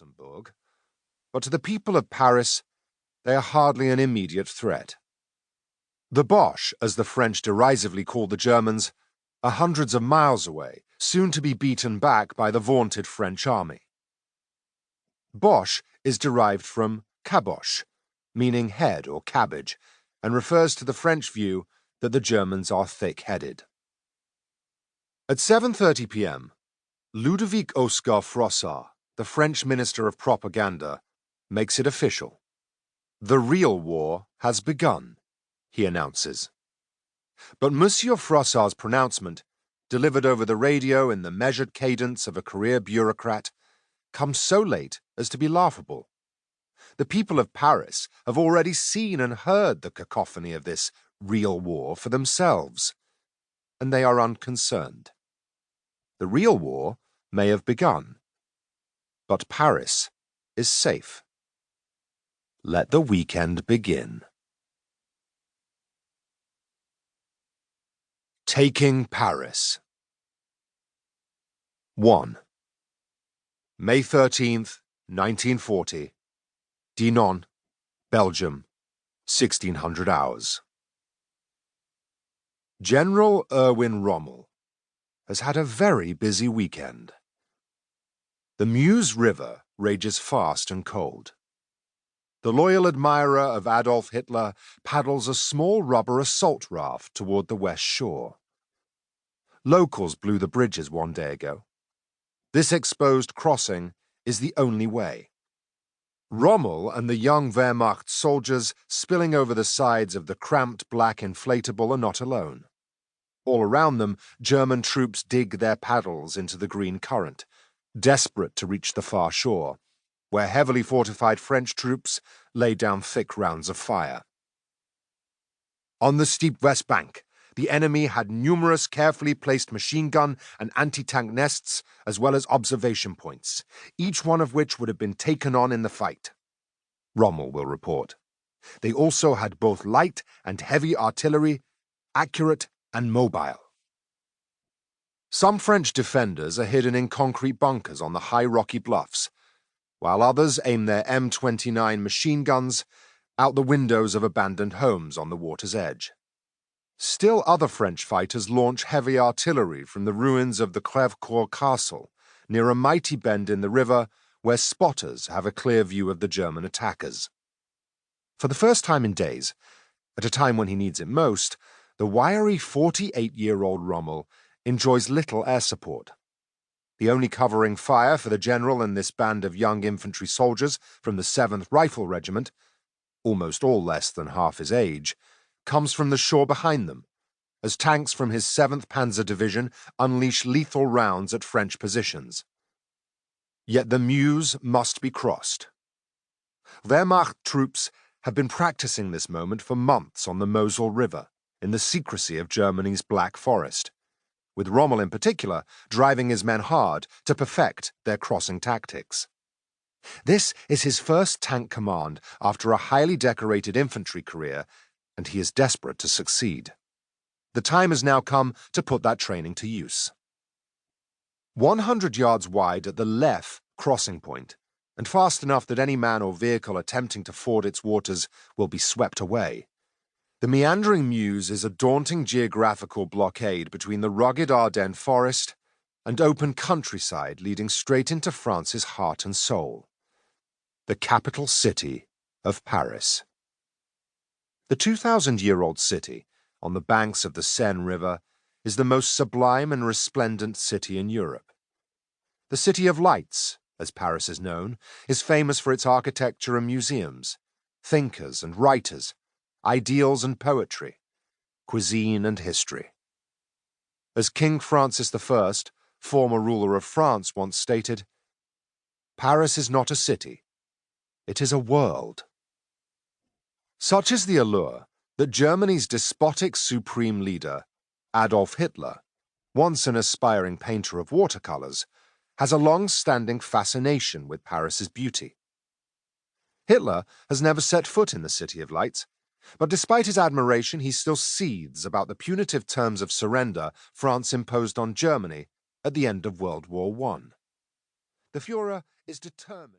Luxembourg, but to the people of Paris, they are hardly an immediate threat. The Boche, as the French derisively called the Germans, are hundreds of miles away, soon to be beaten back by the vaunted French army. Boche is derived from caboche, meaning head or cabbage, and refers to the French view that the Germans are thick-headed. At 7:30 p.m., Ludovic Oscar Froissart, the French Minister of Propaganda, makes it official. The real war has begun, he announces. But Monsieur Froissart's pronouncement, delivered over the radio in the measured cadence of a career bureaucrat, comes so late as to be laughable. The people of Paris have already seen and heard the cacophony of this real war for themselves, and they are unconcerned. The real war may have begun, but Paris is safe. Let the weekend begin. Taking Paris. 1. May 13th, 1940. Dinant, Belgium, 1600 hours. General Erwin Rommel has had a very busy weekend. The Meuse River rages fast and cold. The loyal admirer of Adolf Hitler paddles a small rubber assault raft toward the west shore. Locals blew the bridges one day ago. This exposed crossing is the only way. Rommel and the young Wehrmacht soldiers spilling over the sides of the cramped black inflatable are not alone. All around them, German troops dig their paddles into the green current, desperate to reach the far shore, where heavily fortified French troops lay down thick rounds of fire. On the steep west bank, the enemy had numerous carefully placed machine gun and anti-tank nests as well as observation points, each one of which would have been taken on in the fight. Rommel will report. They also had both light and heavy artillery, accurate and mobile. Some French defenders are hidden in concrete bunkers on the high rocky bluffs, while others aim their M29 machine guns out the windows of abandoned homes on the water's edge. Still other French fighters launch heavy artillery from the ruins of the Crèvecoeur castle, near a mighty bend in the river where spotters have a clear view of the German attackers. For the first time in days, at a time when he needs it most, the wiry 48-year-old Rommel enjoys little air support. The only covering fire for the general and this band of young infantry soldiers from the 7th Rifle Regiment, almost all less than half his age, comes from the shore behind them, as tanks from his 7th Panzer Division unleash lethal rounds at French positions. Yet the Meuse must be crossed. Wehrmacht troops have been practicing this moment for months on the Mosel River, in the secrecy of Germany's Black Forest, with Rommel in particular driving his men hard to perfect their crossing tactics. This is his first tank command after a highly decorated infantry career, and he is desperate to succeed. The time has now come to put that training to use. 100 yards wide at the Leffe crossing point, and fast enough that any man or vehicle attempting to ford its waters will be swept away. The meandering Meuse is a daunting geographical blockade between the rugged Ardennes forest and open countryside leading straight into France's heart and soul, the capital city of Paris. The 2,000-year-old city, on the banks of the Seine River, is the most sublime and resplendent city in Europe. The City of Lights, as Paris is known, is famous for its architecture and museums, thinkers and writers, ideals and poetry, cuisine and history. As King Francis I, former ruler of France, once stated, "Paris is not a city, it is a world." Such is the allure that Germany's despotic supreme leader, Adolf Hitler, once an aspiring painter of watercolors, has a long-standing fascination with Paris's beauty. Hitler has never set foot in the City of Lights, but despite his admiration, he still seethes about the punitive terms of surrender France imposed on Germany at the end of World War I. The Führer is determined.